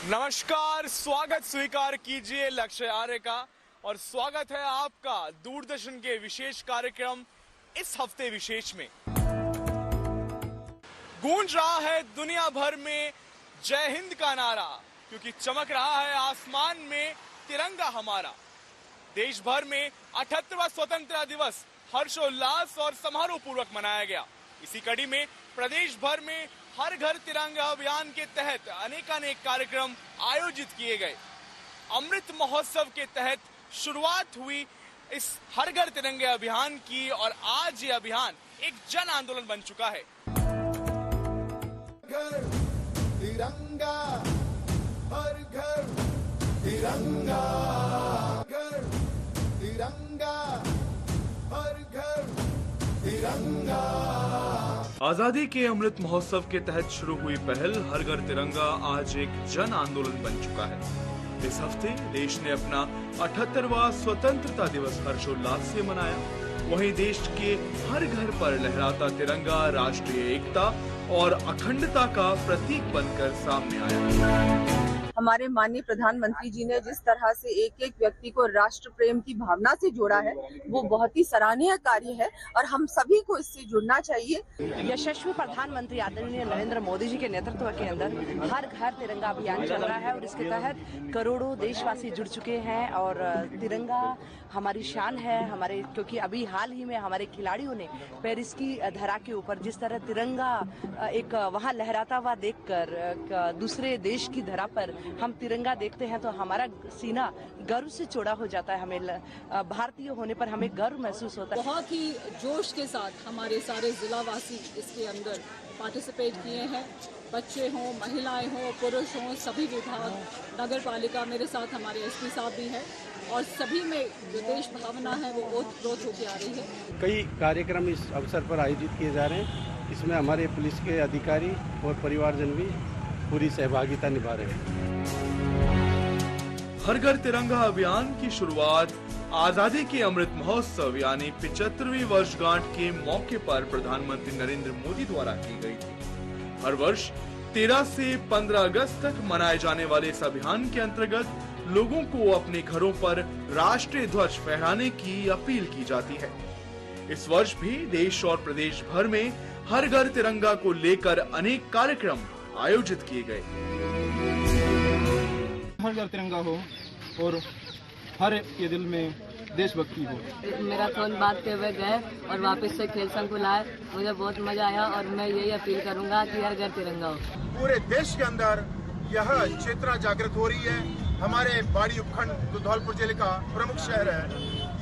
नमस्कार, स्वागत स्वीकार कीजिए लक्ष्य आर्य का और स्वागत है आपका दूरदर्शन के विशेष कार्यक्रम इस हफ्ते विशेष में। गूंज रहा है दुनिया भर में जय हिंद का नारा, क्योंकि चमक रहा है आसमान में तिरंगा हमारा। देश भर में 78वां स्वतंत्रता दिवस हर्षोल्लास और समारोह पूर्वक मनाया गया। इसी कड़ी में प्रदेश भर में हर घर तिरंगा अभियान के तहत अनेकानेक कार्यक्रम आयोजित किए गए। अमृत महोत्सव के तहत शुरुआत हुई इस हर घर तिरंगे अभियान की और आज ये अभियान एक जन आंदोलन बन चुका है। घर तिरंगा, हर घर तिरंगा, घर तिरंगा, हर घर तिरंगा। आजादी के अमृत महोत्सव के तहत शुरू हुई पहल हर घर तिरंगा आज एक जन आंदोलन बन चुका है। इस हफ्ते देश ने अपना 78वां स्वतंत्रता दिवस हर्षोल्लास से मनाया। वहीं देश के हर घर पर लहराता तिरंगा राष्ट्रीय एकता और अखंडता का प्रतीक बनकर सामने आया। हमारे माननीय प्रधानमंत्री जी ने जिस तरह से एक एक व्यक्ति को राष्ट्र प्रेम की भावना से जोड़ा है, वो बहुत ही सराहनीय कार्य है और हम सभी को इससे जुड़ना चाहिए। यशस्वी प्रधानमंत्री आदरणीय नरेंद्र मोदी जी के नेतृत्व के अंदर हर घर तिरंगा अभियान चल रहा है और इसके तहत करोड़ों देशवासी जुड़ चुके हैं और तिरंगा हमारी शान है हमारे, क्योंकि अभी हाल ही में हमारे खिलाड़ियों ने पेरिस की धरा के ऊपर जिस तरह तिरंगा एक वहां लहराता हुआ देखकर दूसरे देश की धरा पर हम तिरंगा देखते हैं तो हमारा सीना गर्व से चौड़ा हो जाता है। हमें भारतीय होने पर हमें गर्व महसूस होता है। बहुत ही जोश के साथ हमारे सारे जिलावासी इसके अंदर पार्टिसिपेट किए हैं। बच्चे हों, महिलाएं हों, पुरुष हों, सभी विभाग, नगर पालिका, मेरे साथ हमारे एसपी साहब भी हैं और सभी में जो देश भावना है वो ओतप्रोत होकर आ रही है। कई कार्यक्रम इस अवसर पर आयोजित किए जा रहे हैं। इसमें हमारे पुलिस के अधिकारी और परिवारजन भी पूरी सहभागिता निभा रहे हैं। हर घर तिरंगा अभियान की शुरुआत आजादी के अमृत महोत्सव यानी 75वीं वर्षगांठ के मौके पर प्रधानमंत्री नरेंद्र मोदी द्वारा की गई थी। हर वर्ष 13 से 15 अगस्त तक मनाए जाने वाले इस अभियान के अंतर्गत लोगों को अपने घरों पर राष्ट्रीय ध्वज फहराने की अपील की जाती है। इस वर्ष भी देश और प्रदेश भर में हर घर तिरंगा को लेकर अनेक कार्यक्रम आयोजित किए गए। हर घर तिरंगा हो और हर एक के दिल में देशभक्ति हो। मैराथन बांधते हुए गए और वापस से खेल संकुल आए, मुझे बहुत मजा आया और मैं यही अपील करूंगा कि हर घर तिरंगा हो। पूरे देश के अंदर यह चेतना जागृत हो रही है। हमारे बाड़ी उपखंड धौलपुर जिले का प्रमुख शहर है।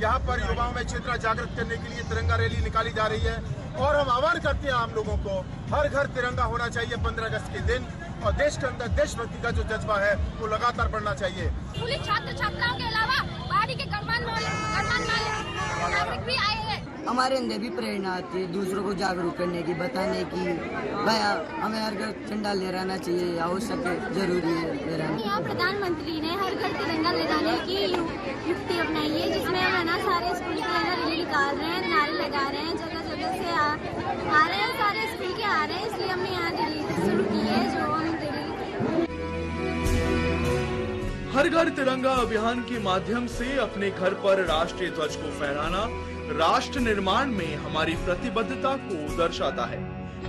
यहाँ पर युवाओं में चेतना जागृत करने के लिए तिरंगा रैली निकाली जा रही है और हम आह्वान करते हैं आम लोगों को, हर घर तिरंगा होना चाहिए 15 अगस्त के दिन और देश के अंदर देशभक्ति का जो जज्बा है वो लगातार बढ़ना चाहिए। पुलिस छात्र छात्राओं के अलावा बाड़ी के गणमान्य नागरिक भी आए हैं। हमारे अंदर भी प्रेरणा आती है दूसरों को जागरूक करने की, बताने की भाई हमें हर घर झंडा लहराना चाहिए, आवश्यक जरूरी है लहराना। यहाँ प्रधानमंत्री ने हर घर तिरंगा लगाने की युक्ति अपनाई है, जिसमें हम ना सारे स्कूल के अंदर रैली निकाल रहे हैं, नारे लगा रहे हैं, जगह जगह से आ रहे हैं, सारे स्कूल के आ रहे हैं, इसलिए हमने यहाँ रैली शुरू की है। जो हर घर तिरंगा अभियान के माध्यम से अपने घर पर राष्ट्रीय ध्वज को फहराना राष्ट्र निर्माण में हमारी प्रतिबद्धता को दर्शाता है।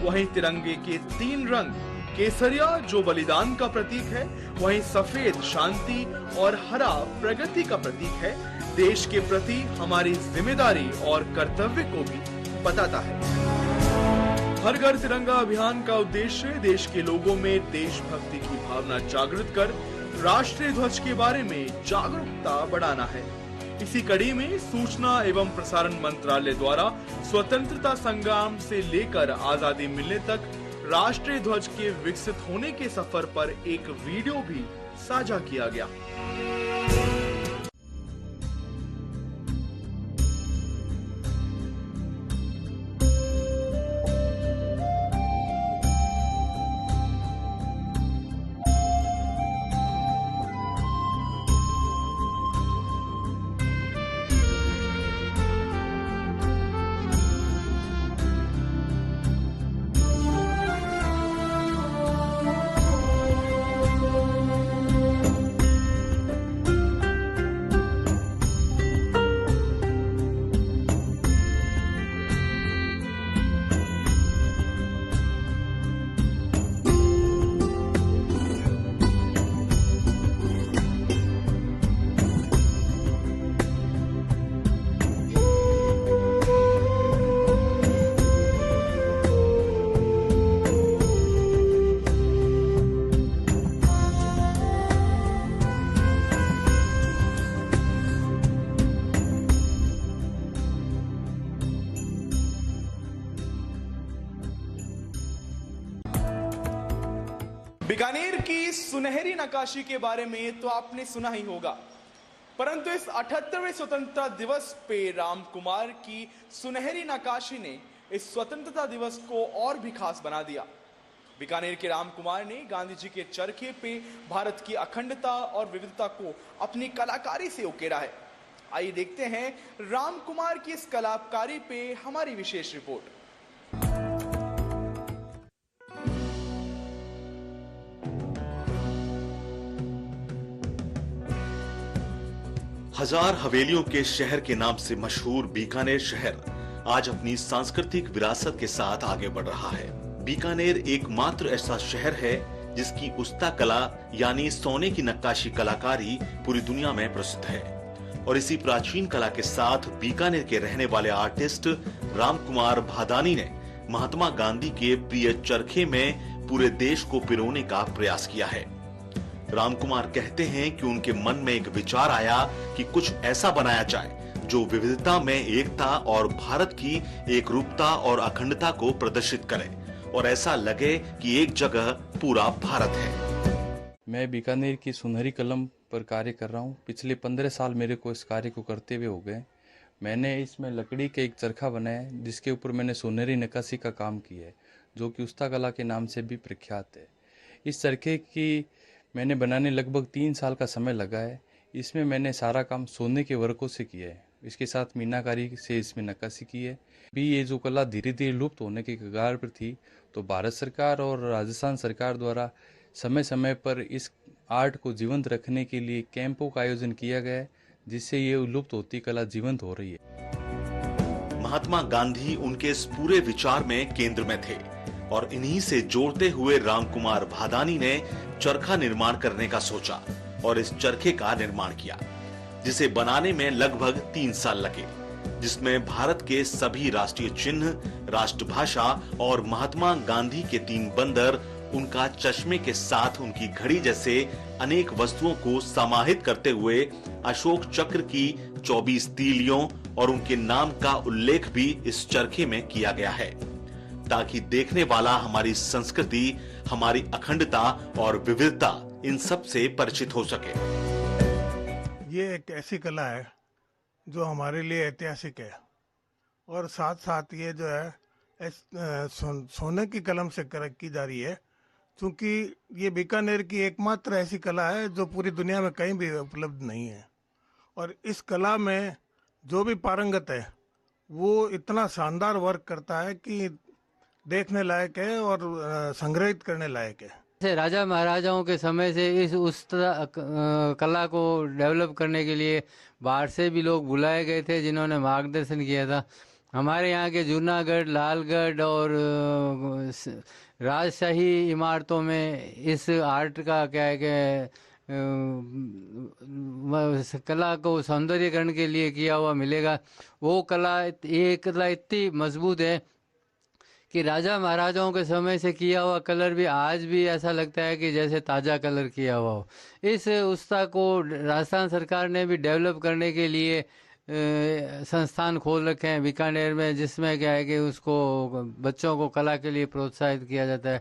वहीं तिरंगे के 3 रंग, केसरिया जो बलिदान का प्रतीक है, वहीं सफेद शांति और हरा प्रगति का प्रतीक है, देश के प्रति हमारी जिम्मेदारी और कर्तव्य को भी बताता है। हर घर तिरंगा अभियान का उद्देश्य देश के लोगों में देशभक्ति की भावना जागृत कर राष्ट्रीय ध्वज के बारे में जागरूकता बढ़ाना है। इसी कड़ी में सूचना एवं प्रसारण मंत्रालय द्वारा स्वतंत्रता संग्राम से लेकर आजादी मिलने तक राष्ट्रीय ध्वज के विकसित होने के सफर पर एक वीडियो भी साझा किया गया। बीकानेर की सुनहरी नक्काशी के बारे में तो आपने सुना ही होगा, परंतु इस 78वें स्वतंत्रता दिवस पे राम कुमार की सुनहरी नक्काशी ने इस स्वतंत्रता दिवस को और भी खास बना दिया। बीकानेर के राम कुमार ने गांधी जी के चरखे पे भारत की अखंडता और विविधता को अपनी कलाकारी से उकेरा है। आइए देखते हैं राम कुमार की इस कलाकारी पे हमारी विशेष रिपोर्ट। हजार हवेलियों के शहर के नाम से मशहूर बीकानेर शहर आज अपनी सांस्कृतिक विरासत के साथ आगे बढ़ रहा है। बीकानेर एकमात्र ऐसा शहर है जिसकी उस्ता कला यानी सोने की नक्काशी कलाकारी पूरी दुनिया में प्रसिद्ध है और इसी प्राचीन कला के साथ बीकानेर के रहने वाले आर्टिस्ट राम कुमार भादानी ने महात्मा गांधी के प्रिय चरखे में पूरे देश को पिरोने का प्रयास किया है। राम कुमार कहते हैं कि उनके मन में एक विचार आया कि कुछ ऐसा बनाया जाए जो विविधता में एकता और भारत की एकरूपता और अखंडता को प्रदर्शित करे और ऐसा लगे कि एक जगह पूरा भारत है। मैं बीकानेर की सुनहरी कलम पर कार्य कर रहा हूँ। पिछले 15 साल मेरे को इस कार्य को करते हुए हो गए। मैंने इसमें लकड़ी के एक चरखा बनाया है जिसके ऊपर मैंने सुनहरी नक्काशी का काम किया है, जो कि उस्ता कला के नाम से भी प्रख्यात है। इस चरखे की मैंने बनाने लगभग 3 साल का समय लगा है। इसमें मैंने सारा काम सोने के वर्कों से किया है, इसके साथ मीनाकारी से इसमें नक्काशी की है। भी ये जो कला धीरे धीरे लुप्त होने के कगार पर थी, तो भारत सरकार और राजस्थान सरकार द्वारा समय समय पर इस आर्ट को जीवंत रखने के लिए कैंपों का आयोजन किया गया है, जिससे ये लुप्त होती कला जीवंत हो रही है। महात्मा गांधी उनके इस पूरे विचार में केंद्र में थे और इन्हीं से जोड़ते हुए राम कुमार भादानी ने चरखा निर्माण करने का सोचा और इस चरखे का निर्माण किया, जिसे बनाने में लगभग 3 साल लगे, जिसमें भारत के सभी राष्ट्रीय चिन्ह, राष्ट्रभाषा और महात्मा गांधी के 3 बंदर, उनका चश्मे के साथ उनकी घड़ी जैसे अनेक वस्तुओं को समाहित करते हुए अशोक चक्र की 24 तीलियों और उनके नाम का उल्लेख भी इस चरखे में किया गया है, ताकि देखने वाला हमारी संस्कृति, हमारी अखंडता और विविधता इन सब से परिचित हो सके। ये एक ऐसी कला है जो हमारे लिए ऐतिहासिक है और साथ साथ ये जो है सोने की कलम से की जा रही है, क्योंकि ये बीकानेर की एकमात्र ऐसी कला है जो पूरी दुनिया में कहीं भी उपलब्ध नहीं है। और इस कला में जो भी पारंगत है वो इतना शानदार वर्क करता है कि देखने लायक है और संग्रहित करने लायक है। से राजा महाराजाओं के समय से उस कला को डेवलप करने के लिए बाहर से भी लोग बुलाए गए थे, जिन्होंने मार्गदर्शन किया था। हमारे यहाँ के जूनागढ़, लालगढ़ और राजशाही इमारतों में इस आर्ट का क्या है कि कला को सौंदर्यकरण के लिए किया हुआ मिलेगा। वो कला, ये कला इतनी मजबूत है कि राजा महाराजाओं के समय से किया हुआ कलर भी आज भी ऐसा लगता है कि जैसे ताज़ा कलर किया हुआ हो। इस उस्ता को राजस्थान सरकार ने भी डेवलप करने के लिए संस्थान खोल रखे हैं बीकानेर में, जिसमें क्या है कि उसको बच्चों को कला के लिए प्रोत्साहित किया जाता है।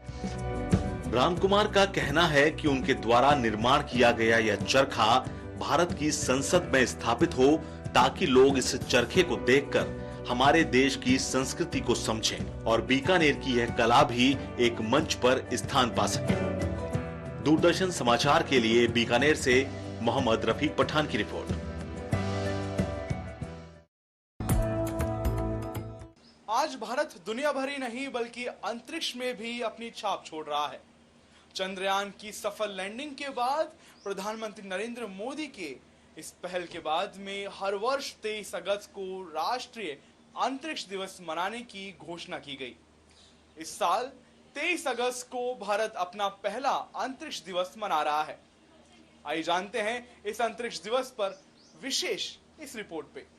राम कुमार का कहना है कि उनके द्वारा निर्माण किया गया यह चरखा भारत की संसद में स्थापित हो, ताकि लोग इस चरखे को देखकर हमारे देश की संस्कृति को समझें और बीकानेर की यह कला भी एक मंच पर स्थान पा सके। दूरदर्शन समाचार के लिए बीकानेर से मोहम्मद रफीक पठान की रिपोर्ट। आज भारत दुनिया भर ही नहीं बल्कि अंतरिक्ष में भी अपनी छाप छोड़ रहा है। चंद्रयान की सफल लैंडिंग के बाद प्रधानमंत्री नरेंद्र मोदी के इस पहल के बाद में हर वर्ष 23 अगस्त को राष्ट्रीय अंतरिक्ष दिवस मनाने की घोषणा की गई। इस साल 23 अगस्त को भारत अपना पहला अंतरिक्ष दिवस मना रहा है। आइए जानते हैं इस अंतरिक्ष दिवस पर विशेष इस रिपोर्ट पे।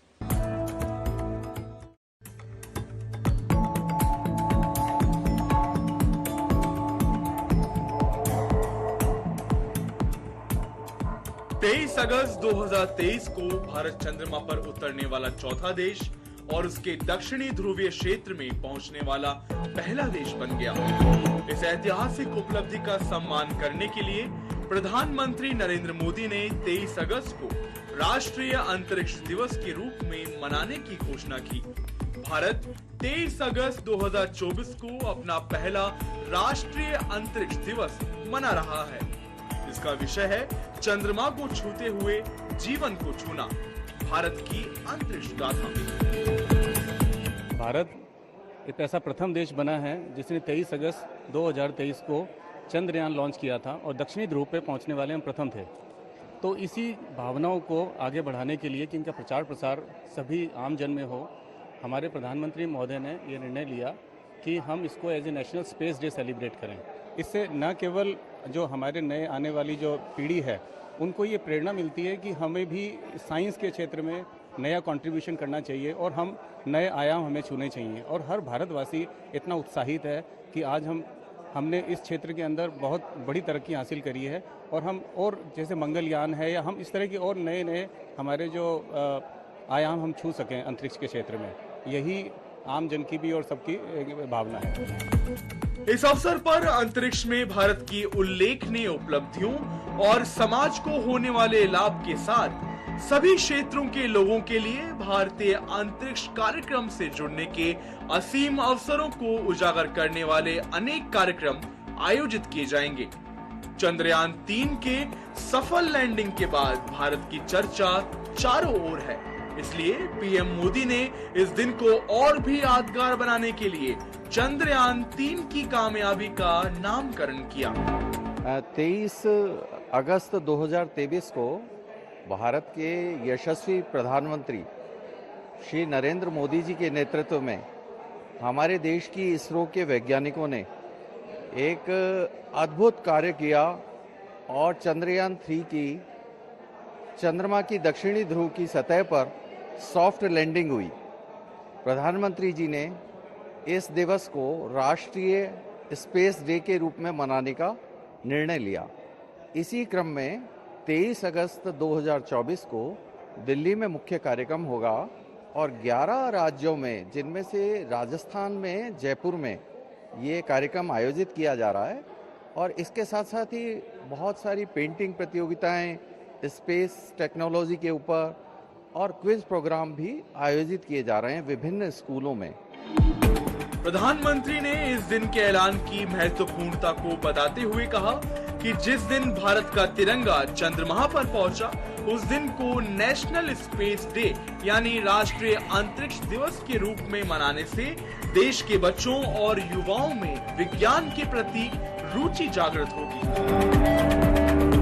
तेईस अगस्त 2023 को भारत चंद्रमा पर उतरने वाला चौथा देश और उसके दक्षिणी ध्रुवीय क्षेत्र में पहुंचने वाला पहला देश बन गया। इस ऐतिहासिक उपलब्धि का सम्मान करने के लिए प्रधानमंत्री नरेंद्र मोदी ने 23 अगस्त को राष्ट्रीय अंतरिक्ष दिवस के रूप में मनाने की घोषणा की। भारत 23 अगस्त 2024 को अपना पहला राष्ट्रीय अंतरिक्ष दिवस मना रहा है। इसका विषय है चंद्रमा को छूते हुए जीवन को छूना, भारत की अंतरिक्ष गाथा। भारत एक ऐसा प्रथम देश बना है जिसने 23 अगस्त 2023 को चंद्रयान लॉन्च किया था और दक्षिणी ध्रुव पे पहुंचने वाले हम प्रथम थे। तो इसी भावनाओं को आगे बढ़ाने के लिए कि इनका प्रचार प्रसार सभी आम जन में हो, हमारे प्रधानमंत्री महोदय ने ये निर्णय लिया कि हम इसको as a national space day celebrate करें। इससे न केवल जो हमारे नए आने वाली जो पीढ़ी है उनको ये प्रेरणा मिलती है कि हमें भी साइंस के क्षेत्र में नया कंट्रीब्यूशन करना चाहिए और हम नए आयाम हमें छूने चाहिए। और हर भारतवासी इतना उत्साहित है कि आज हमने इस क्षेत्र के अंदर बहुत बड़ी तरक्की हासिल करी है और हम और जैसे मंगलयान है या हम इस तरह की और नए नए हमारे जो आयाम हम छू सकें अंतरिक्ष के क्षेत्र में, यही आम जन की भी और सबकी भावना है। इस अवसर पर अंतरिक्ष में भारत की उल्लेखनीय उपलब्धियों और समाज को होने वाले लाभ के साथ सभी क्षेत्रों के लोगों के लिए भारतीय अंतरिक्ष कार्यक्रम से जुड़ने के असीम अवसरों को उजागर करने वाले अनेक कार्यक्रम आयोजित किए जाएंगे। चंद्रयान 3 के सफल लैंडिंग के बाद भारत की चर्चा चारों ओर है, इसलिए पीएम मोदी ने इस दिन को और भी यादगार बनाने के लिए चंद्रयान 3 की कामयाबी का नामकरण किया। 23 अगस्त 2023 को भारत के यशस्वी प्रधानमंत्री श्री नरेंद्र मोदी जी के नेतृत्व में हमारे देश की इसरो के वैज्ञानिकों ने एक अद्भुत कार्य किया और चंद्रयान 3 की चंद्रमा की दक्षिणी ध्रुव की सतह पर सॉफ्ट लैंडिंग हुई। प्रधानमंत्री जी ने इस दिवस को राष्ट्रीय स्पेस डे के रूप में मनाने का निर्णय लिया। इसी क्रम में 23 अगस्त 2024 को दिल्ली में मुख्य कार्यक्रम होगा और 11 राज्यों में, जिनमें से राजस्थान में जयपुर में ये कार्यक्रम आयोजित किया जा रहा है। और इसके साथ साथ ही बहुत सारी पेंटिंग प्रतियोगिताएं, स्पेस टेक्नोलॉजी के ऊपर और क्विज प्रोग्राम भी आयोजित किए जा रहे हैं विभिन्न स्कूलों में। प्रधानमंत्री ने इस दिन के ऐलान की महत्वपूर्णता को बताते हुए कहा कि जिस दिन भारत का तिरंगा चंद्रमा पर पहुंचा, उस दिन को नेशनल स्पेस डे यानी राष्ट्रीय अंतरिक्ष दिवस के रूप में मनाने से देश के बच्चों और युवाओं में विज्ञान के प्रति रुचि जागृत होगी।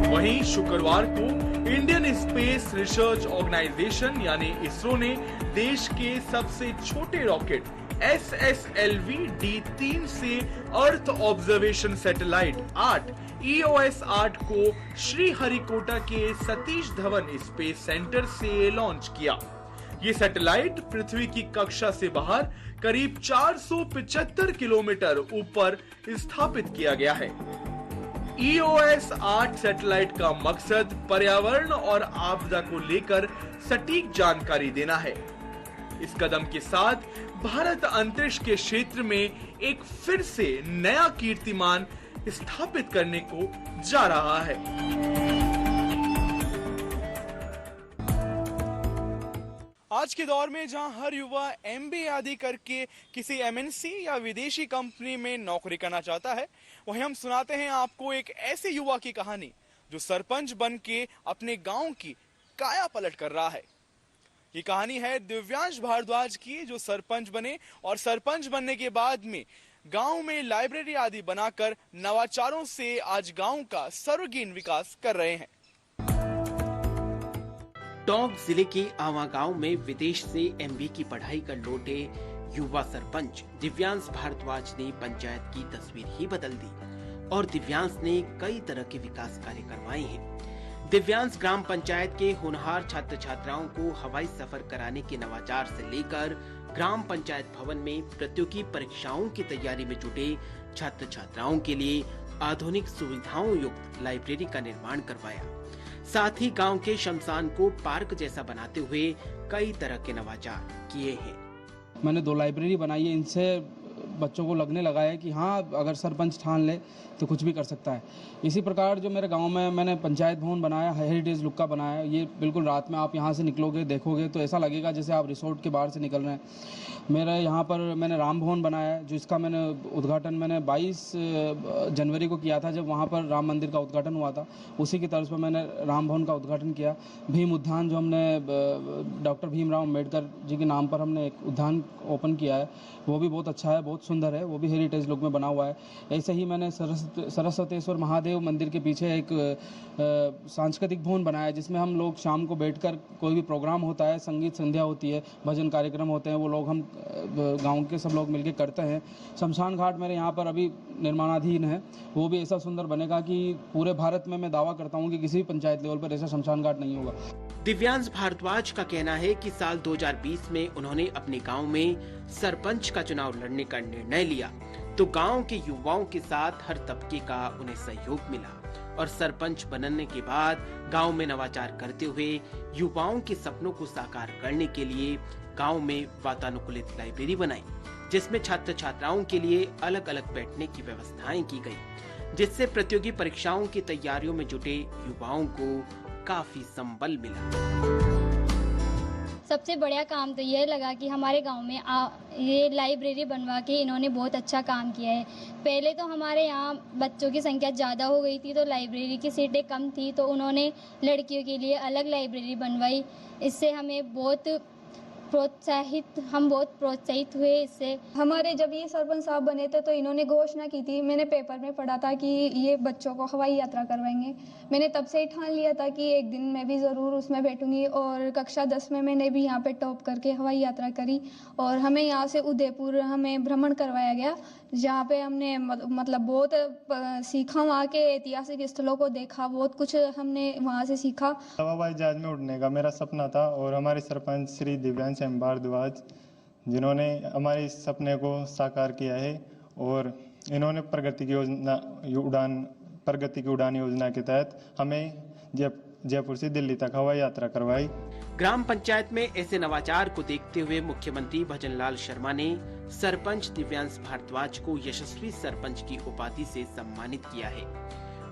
वहीं शुक्रवार को इंडियन स्पेस रिसर्च ऑर्गेनाइजेशन यानी इसरो ने देश के सबसे छोटे रॉकेट SSLV-D3 से अर्थ ऑब्जर्वेशन सैटेलाइट 8 EOS 8 को श्रीहरिकोटा के सतीश धवन स्पेस सेंटर से लॉन्च किया। ये सैटेलाइट पृथ्वी की कक्षा से बाहर करीब 475 किलोमीटर ऊपर स्थापित किया गया है। EOS 8 सैटेलाइट का मकसद पर्यावरण और आपदा को लेकर सटीक जानकारी देना है। इस कदम के साथ भारत अंतरिक्ष के क्षेत्र में एक फिर से नया कीर्तिमान स्थापित करने को जा रहा है। आज के दौर में जहां हर युवा MBA आदि करके किसी MNC या विदेशी कंपनी में नौकरी करना चाहता है, वहीं हम सुनाते हैं आपको एक ऐसे युवा की कहानी जो सरपंच बन के अपने गांव की काया पलट कर रहा है। ये कहानी है दिव्यांश भारद्वाज की, जो सरपंच बने और सरपंच बनने के बाद में गांव में लाइब्रेरी आदि बनाकर नवाचारों से आज गांव का सर्वांगीण विकास कर रहे हैं। टोंक जिले के आवा गांव में विदेश से MBA की पढ़ाई कर लौटे युवा सरपंच दिव्यांश भारद्वाज ने पंचायत की तस्वीर ही बदल दी और दिव्यांश ने कई तरह के विकास कार्य करवाए हैं। दिव्यांश ग्राम पंचायत के होनहार छात्र छात्राओं को हवाई सफर कराने के नवाचार से लेकर ग्राम पंचायत भवन में प्रतियोगी परीक्षाओं की तैयारी में जुटे छात्र छात्राओं के लिए आधुनिक सुविधाओं युक्त लाइब्रेरी का निर्माण करवाया। साथ ही गांव के शमशान को पार्क जैसा बनाते हुए कई तरह के नवाचार किए हैं। मैंने 2 लाइब्रेरी बनाई है। इनसे बच्चों को लगने लगा है कि हाँ, अगर सरपंच ठान ले तो कुछ भी कर सकता है। इसी प्रकार जो मेरे गांव में मैंने पंचायत भवन बनाया, हेरिटेज लुक का बनाया, ये बिल्कुल रात में आप यहाँ से निकलोगे देखोगे तो ऐसा लगेगा जैसे आप रिसोर्ट के बाहर से निकल रहे हैं। मेरा यहाँ पर मैंने राम भवन बनाया है, जो इसका मैंने उद्घाटन मैंने 22 जनवरी को किया था, जब वहाँ पर राम मंदिर का उद्घाटन हुआ था। उसी की तर्ज पर मैंने राम भवन का उद्घाटन किया। भीम उद्यान जो हमने डॉक्टर भीमराव अम्बेडकर जी के नाम पर हमने एक उद्यान ओपन किया है, वो भी बहुत अच्छा है, बहुत सुंदर है, वो भी हेरिटेज लुक में बना हुआ है। ऐसे ही मैंने सरस्वतेश्वर महादेव मंदिर के पीछे एक सांस्कृतिक भवन बनाया है, जिसमें हम लोग शाम को बैठकर कोई भी प्रोग्राम होता है, संगीत संध्या होती है, भजन कार्यक्रम होते हैं, वो लोग हम गांव के सब लोग मिलकर करते हैं। शमशान घाट मेरे यहाँ पर अभी निर्माणाधीन है, वो भी ऐसा सुंदर बनेगा कि पूरे भारत में मैं दावा करता हूँ कि किसी भी पंचायत लेवल पर ऐसा शमशान घाट नहीं होगा। दिव्यांश भारद्वाज का कहना है कि साल 2020 में उन्होंने अपने गांव में सरपंच का चुनाव लड़ने का निर्णय लिया, तो गांव के युवाओं के साथ हर तबके का उन्हें सहयोग मिला और सरपंच बनने के बाद गांव में नवाचार करते हुए युवाओं के सपनों को साकार करने के लिए गांव में वातानुकूलित लाइब्रेरी बनाई, जिसमें छात्र छात्राओं के लिए अलग अलग बैठने की व्यवस्थाएं की गई, जिससे प्रतियोगी परीक्षाओं की तैयारियों में जुटे युवाओं को काफी संबल मिला। सबसे बढ़िया काम तो यह लगा कि हमारे गांव में ये लाइब्रेरी बनवा के इन्होंने बहुत अच्छा काम किया है। पहले तो हमारे यहाँ बच्चों की संख्या ज़्यादा हो गई थी, तो लाइब्रेरी की सीटें कम थी, तो उन्होंने लड़कियों के लिए अलग लाइब्रेरी बनवाई। इससे हमें बहुत प्रोत्साहित हुए। इससे हमारे जब ये सरपंच साहब बने थे तो इन्होंने घोषणा की थी, मैंने पेपर में पढ़ा था कि ये बच्चों को हवाई यात्रा करवाएंगे। मैंने तब से ही ठान लिया था कि एक दिन मैं भी ज़रूर उसमें बैठूंगी, और कक्षा 10 में मैंने भी यहाँ पे टॉप करके हवाई यात्रा करी और हमें यहाँ से उदयपुर हमें भ्रमण करवाया गया, जहाँ पे हमने मतलब बहुत सीखा, वहाँ के ऐतिहासिक स्थलों को देखा, बहुत कुछ हमने वहाँ से सीखा। हवाई जहाज में उड़ने का मेरा सपना था और हमारे सरपंच श्री दिव्यांश भारद्वाज जिन्होंने हमारे इस सपने को साकार किया है और इन्होंने प्रगति की उड़ान योजना के तहत हमें जयपुर से दिल्ली तक हवाई यात्रा करवाई। ग्राम पंचायत में ऐसे नवाचार को देखते हुए मुख्यमंत्री भजनलाल शर्मा ने सरपंच दिव्यांश भारद्वाज को यशस्वी सरपंच की उपाधि से सम्मानित किया है।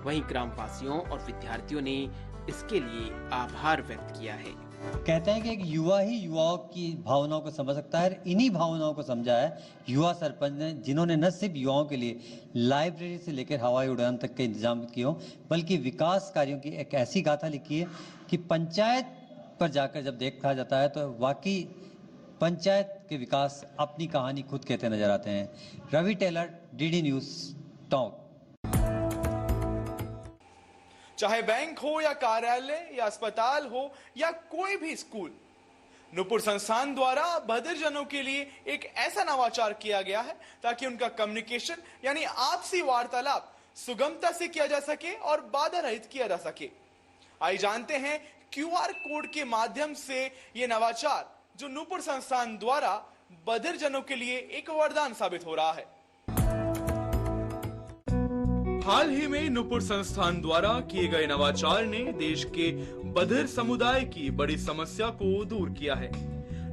वहीं ग्रामवासियों और विद्यार्थियों ने इसके लिए आभार व्यक्त किया है। कहते हैं कि एक युवा ही युवाओं की भावनाओं को समझ सकता है। इन्हीं भावनाओं को समझा है युवा सरपंच ने, जिन्होंने न सिर्फ युवाओं के लिए लाइब्रेरी से लेकर हवाई उड़ान तक के इंतजाम किए हों, बल्कि विकास कार्यों की एक ऐसी गाथा लिखी है कि पंचायत पर जाकर जब देखा जाता है तो वाकई पंचायत के विकास अपनी कहानी खुद कहते नजर आते हैं। Ravi Tailor, DD News, Tonk. चाहे बैंक हो या कार्यालय या अस्पताल हो या कोई भी स्कूल, नूपुर संस्थान द्वारा बधिरजनों के लिए एक ऐसा नवाचार किया गया है ताकि उनका कम्युनिकेशन यानी आपसी वार्तालाप सुगमता से किया जा सके और बाधा रहित किया जा सके। आइए जानते हैं QR कोड के माध्यम से ये नवाचार जो नूपुर संस्थान द्वारा बधिरजनों के लिए एक वरदान साबित हो रहा है। हाल ही में नूपुर संस्थान द्वारा किए गए नवाचार ने देश के बधिर समुदाय की बड़ी समस्या को दूर किया है।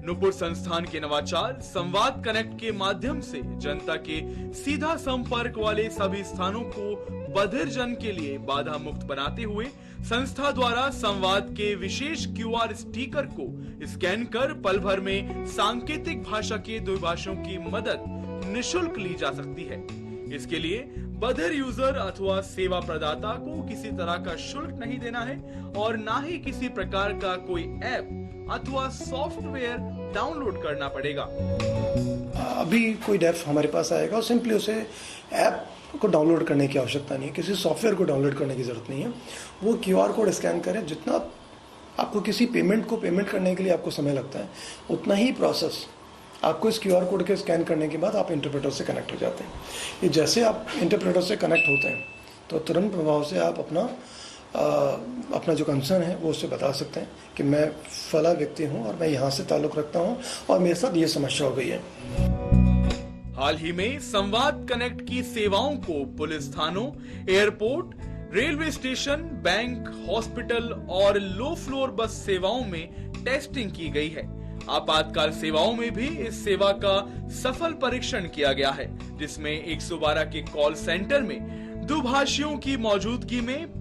नूपुर संस्थान के नवाचार संवाद कनेक्ट के माध्यम से जनता के सीधा संपर्क वाले सभी स्थानों को बधिर जन के लिए बाधा मुक्त बनाते हुए संस्था द्वारा संवाद के विशेष QR स्टिकर को स्कैन कर पल भर में सांकेतिक भाषा के द्विभाषियों की मदद निशुल्क ली जा सकती है। इसके लिए बधिर यूजर अथवा सेवा प्रदाता को किसी तरह का शुल्क नहीं देना है और ना ही किसी प्रकार का कोई ऐप अथवा सॉफ्टवेयर डाउनलोड करना पड़ेगा। अभी कोई डेफ हमारे पास आएगा और सिंपली उसे ऐप को डाउनलोड करने की आवश्यकता नहीं है, किसी सॉफ्टवेयर को डाउनलोड करने की जरूरत नहीं है। वो QR कोड स्कैन करें, जितना आपको किसी पेमेंट करने के लिए आपको समय लगता है उतना ही प्रोसेस आपको इस QR कोड के स्कैन करने के बाद आप इंटरप्रेटर से कनेक्ट हो जाते हैं। ये जैसे आप इंटरप्रेटर से कनेक्ट होते हैं तो तुरंत प्रभाव से आप अपना जो कंसर्न है वो उससे बता सकते हैं कि मैं फला व्यक्ति हूं और मैं यहाँ से ताल्लुक़ रखता हूं और मेरे साथ ये समस्या हो गई है। हाल ही में संवाद कनेक्ट की सेवाओं को पुलिस थानों, airport, railway station, bank, hospital और लो फ्लोर बस सेवाओं में टेस्टिंग की गई है। आपातकाल सेवाओं में भी इस सेवा का सफल परीक्षण किया गया है, जिसमें 112 के कॉल सेंटर में दुभाषियों की मौजूदगी में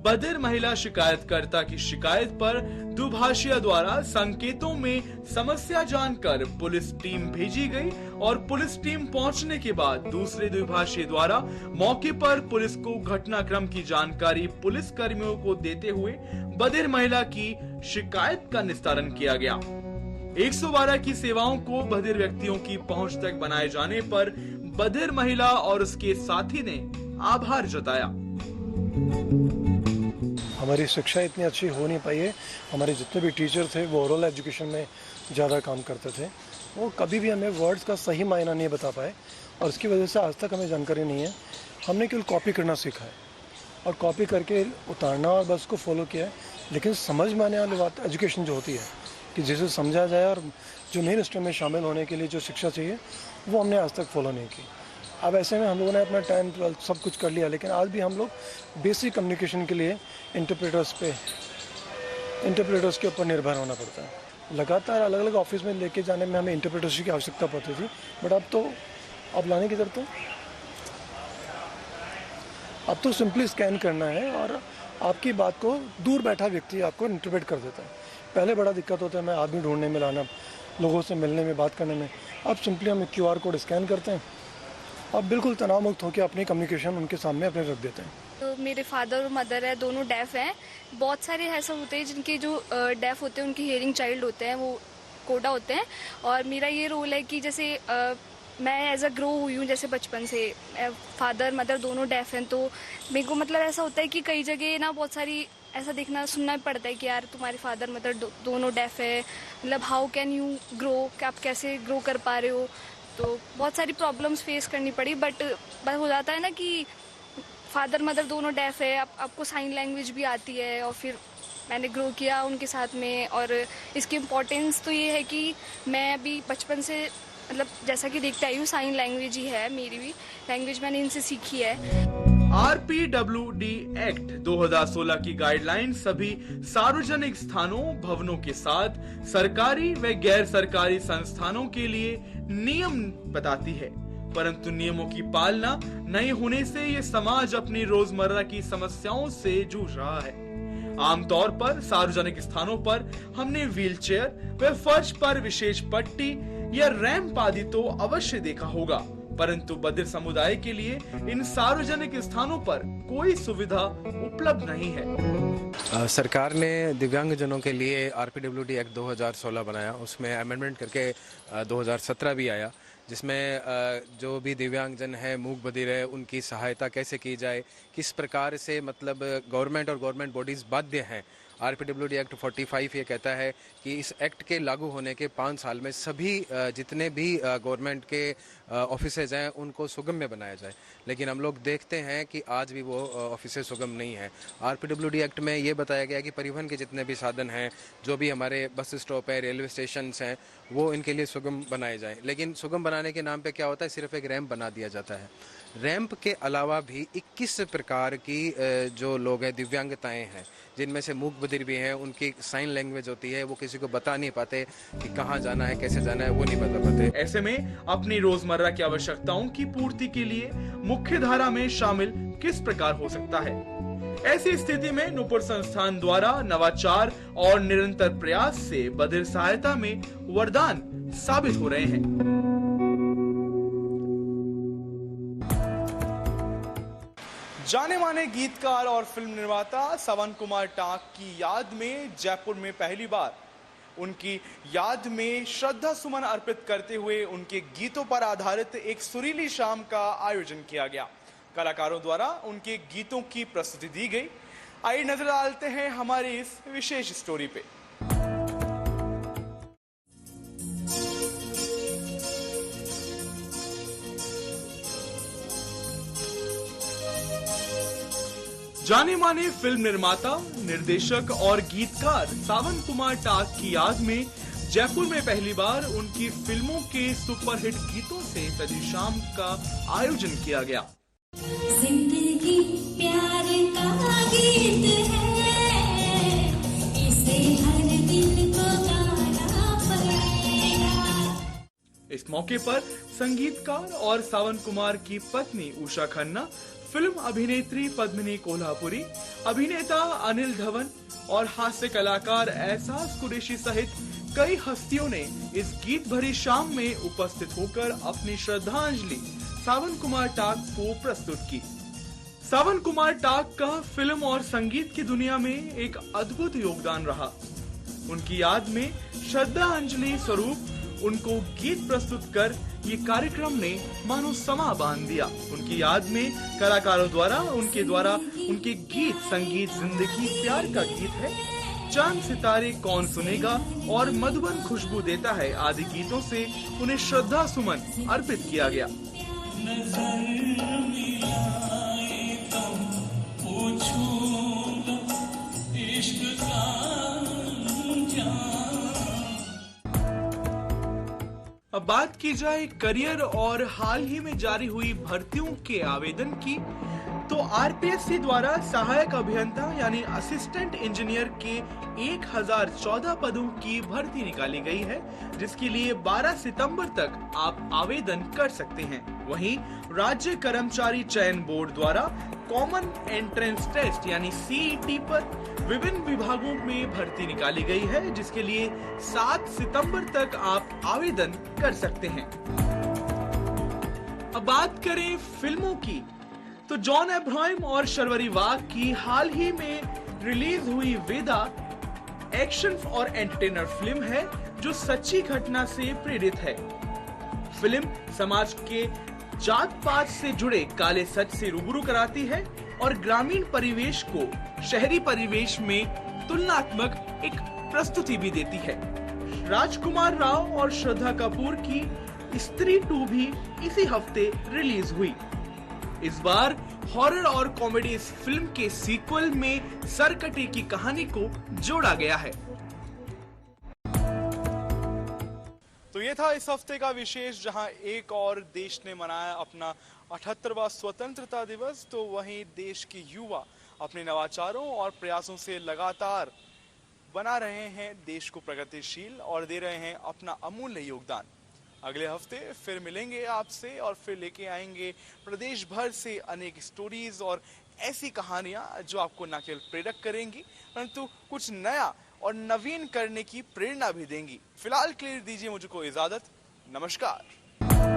बधिर महिला शिकायतकर्ता की शिकायत पर दुभाषिया द्वारा संकेतों में समस्या जानकर पुलिस टीम भेजी गई और पुलिस टीम पहुंचने के बाद दूसरे दुभाषी द्वारा मौके पर पुलिस को घटनाक्रम की जानकारी पुलिस कर्मियों को देते हुए बधिर महिला की शिकायत का निस्तारण किया गया। 112 की सेवाओं को बधिर व्यक्तियों की पहुंच तक बनाए जाने पर बधिर महिला और उसके साथी ने आभार जताया। हमारी शिक्षा इतनी अच्छी हो नहीं पाई है। हमारे जितने भी टीचर थे वो ओरल एजुकेशन में ज़्यादा काम करते थे, वो कभी भी हमें वर्ड्स का सही मायना नहीं बता पाए और उसकी वजह से आज तक हमें जानकारी नहीं है। हमने केवल कॉपी करना सीखा है और कॉपी करके उतारना और बस को फॉलो किया है, लेकिन समझ में आने वाली बात एजुकेशन जो होती है कि जिसे समझा जाए और जो मेन स्ट्रीम में शामिल होने के लिए जो शिक्षा चाहिए वो हमने आज तक फॉलो नहीं की। अब ऐसे में हम लोगों ने अपना 10, 12 सब कुछ कर लिया, लेकिन आज भी हम लोग बेसिक कम्युनिकेशन के लिए इंटरप्रेटर्स के ऊपर निर्भर होना पड़ता है। लगातार अलग अलग ऑफिस में लेके जाने में हमें इंटरप्रेटर्स की आवश्यकता पड़ती थी, बट अब लाने की जरूरत है। अब तो सिंपली स्कैन करना है और आपकी बात को दूर बैठा व्यक्ति आपको इंटरप्रेट कर देता है। पहले बड़ा दिक्कत होता है हमें आदमी ढूंढने में, लाना, लोगों से मिलने में, बात करने में। अब सिंपली हम QR कोड स्कैन करते हैं और बिल्कुल तनाव मुक्त होकर अपनी कम्युनिकेशन उनके सामने अपने रख देते हैं। तो मेरे फादर और मदर है, दोनों डेफ हैं। बहुत सारे ऐसा होते हैं जिनके जो डेफ होते हैं उनके हियरिंग चाइल्ड होते हैं, वो कोडा होते हैं। और मेरा ये रोल है कि जैसे मैं एज अ ग्रो हुई हूँ, जैसे बचपन से फादर मदर दोनों डेफ हैं, तो मेरे को मतलब ऐसा होता है कि कई जगह ना बहुत सारी ऐसा देखना सुनना पड़ता है कि यार तुम्हारे फादर मदर दोनों डेफ है, मतलब हाउ कैन यू ग्रो, कि आप कैसे ग्रो कर पा रहे हो। तो बहुत सारी प्रॉब्लम्स फेस करनी पड़ी, बट हो जाता है ना कि फादर मदर दोनों डेफ है, आपको साइन लैंग्वेज भी आती है और फिर मैंने ग्रो किया उनके साथ में। और इसकी इम्पोर्टेंस तो ये है कि मैं अभी बचपन से मतलब जैसा कि देखते आई हूँ, साइन लैंग्वेज ही है मेरी भी लैंग्वेज, मैंने इनसे सीखी है। RPWD एक्ट 2016 की गाइडलाइन सभी सार्वजनिक स्थानों, भवनों के साथ सरकारी व गैर सरकारी संस्थानों के लिए नियम बताती है, परंतु नियमों की पालना नहीं होने से ये समाज अपनी रोजमर्रा की समस्याओं से जूझ रहा है। आमतौर पर सार्वजनिक स्थानों पर हमने व्हीलचेयर व फर्श पर विशेष पट्टी या रैंप आदि तो अवश्य देखा होगा, परंतु बधिर समुदाय के लिए इन सार्वजनिक स्थानों पर कोई सुविधा उपलब्ध नहीं है। सरकार ने दिव्यांगजनों के लिए RPWD एक्ट 2016 बनाया, उसमें अमेंडमेंट करके 2017 भी आया, जिसमें जो भी दिव्यांगजन है, मूक बधिर है, उनकी सहायता कैसे की जाए, किस प्रकार से मतलब गवर्नमेंट और गवर्नमेंट बॉडीज़ बाध्य हैं। RPWD एक्ट 45 ये कहता है कि इस एक्ट के लागू होने के 5 साल में सभी जितने भी गवर्नमेंट के ऑफिसेज हैं उनको सुगम्य बनाया जाए, लेकिन हम लोग देखते हैं कि आज भी वो ऑफिसेज सुगम नहीं है। RPWD एक्ट में ये बताया गया कि परिवहन के जितने भी साधन हैं, जो भी हमारे बस स्टॉप है, रेलवे स्टेशन हैं, वो इनके लिए सुगम बनाए जाएं। लेकिन सुगम बनाने के नाम पे क्या होता है, सिर्फ एक रैंप बना दिया जाता है। रैंप के अलावा भी 21 प्रकार की जो लोग हैं, दिव्यांगताएं हैं, जिनमें से मूक बधिर भी हैं, उनकी साइन लैंग्वेज होती है, वो किसी को बता नहीं पाते कि कहाँ जाना है, कैसे जाना है, वो नहीं बता पाते। ऐसे में अपनी रोजमर्रा की आवश्यकताओं की पूर्ति के लिए मुख्य धारा में शामिल किस प्रकार हो सकता है। ऐसी स्थिति में नूपुर संस्थान द्वारा नवाचार और निरंतर प्रयास से बधिर सहायता में वरदान साबित हो रहे हैं। जाने माने गीतकार और फिल्म निर्माता सावन कुमार टाक की याद में जयपुर में पहली बार उनकी याद में श्रद्धा सुमन अर्पित करते हुए उनके गीतों पर आधारित एक सुरीली शाम का आयोजन किया गया। कलाकारों द्वारा उनके गीतों की प्रस्तुति दी गई। आइए नजर डालते हैं हमारी इस विशेष स्टोरी पे। जाने माने फिल्म निर्माता, निर्देशक और गीतकार सावन कुमार टाक की याद में जयपुर में पहली बार उनकी फिल्मों के सुपरहिट गीतों से सजी शाम का आयोजन किया गया। जिंदगी प्यार का गीत है, इसे हर दिल को गाना पड़ेगा। इस मौके पर संगीतकार और सावन कुमार की पत्नी उषा खन्ना, फिल्म अभिनेत्री पद्मिनी कोल्हापुरी, अभिनेता अनिल धवन और हास्य कलाकार एहसास कुरैशी सहित कई हस्तियों ने इस गीत भरी शाम में उपस्थित होकर अपनी श्रद्धांजलि सावन कुमार टाक को प्रस्तुत की। सावन कुमार टाक का फिल्म और संगीत की दुनिया में एक अद्भुत योगदान रहा। उनकी याद में श्रद्धांजलि स्वरूप उनको गीत प्रस्तुत कर ये कार्यक्रम ने मानो समा बांध दिया। उनकी याद में कलाकारों द्वारा उनके गीत संगीत जिंदगी प्यार का गीत है, चांद सितारे कौन सुनेगा और मधुबन खुशबू देता है आदि गीतों से उन्हें श्रद्धा सुमन अर्पित किया गया। अब बात की जाए करियर और हाल ही में जारी हुई भर्तियों के आवेदन की, तो आरपीएससी द्वारा सहायक अभियंता यानी असिस्टेंट इंजीनियर के 1014 पदों की भर्ती निकाली गई है, जिसके लिए 12 सितंबर तक आप आवेदन कर सकते हैं। वहीं राज्य कर्मचारी चयन बोर्ड द्वारा कॉमन एंट्रेंस टेस्ट यानी सीईटी पर विभिन्न विभागों में भर्ती निकाली गई है, जिसके लिए 7 सितंबर तक आप आवेदन कर सकते हैं। अब बात करें फिल्मों की, तो जॉन अब्राहम और शर्वरी वाघ की हाल ही में रिलीज हुई वेदा एक्शन और एंटरटेनर फिल्म है, जो सच्ची घटना से प्रेरित है। फिल्म समाज के जात पात से जुड़े काले सच से रूबरू कराती है और ग्रामीण परिवेश को शहरी परिवेश में तुलनात्मक एक प्रस्तुति भी देती है। राजकुमार राव और श्रद्धा कपूर की स्त्री 2 भी इसी हफ्ते रिलीज हुई। इस बार हॉरर और कॉमेडी इस फिल्म के सीक्वल में सरकटे की कहानी को जोड़ा गया है। तो ये था इस हफ्ते का विशेष, जहां एक और देश ने मनाया अपना 78वां स्वतंत्रता दिवस, तो वहीं देश के युवा अपने नवाचारों और प्रयासों से लगातार बना रहे हैं देश को प्रगतिशील और दे रहे हैं अपना अमूल्य योगदान। अगले हफ्ते फिर मिलेंगे आपसे और फिर लेके आएंगे प्रदेश भर से अनेक स्टोरीज और ऐसी कहानियां जो आपको न केवल प्रेरक करेंगी परंतु कुछ नया और नवीन करने की प्रेरणा भी देंगी। फिलहाल के लिए दीजिए मुझको इजाजत। नमस्कार।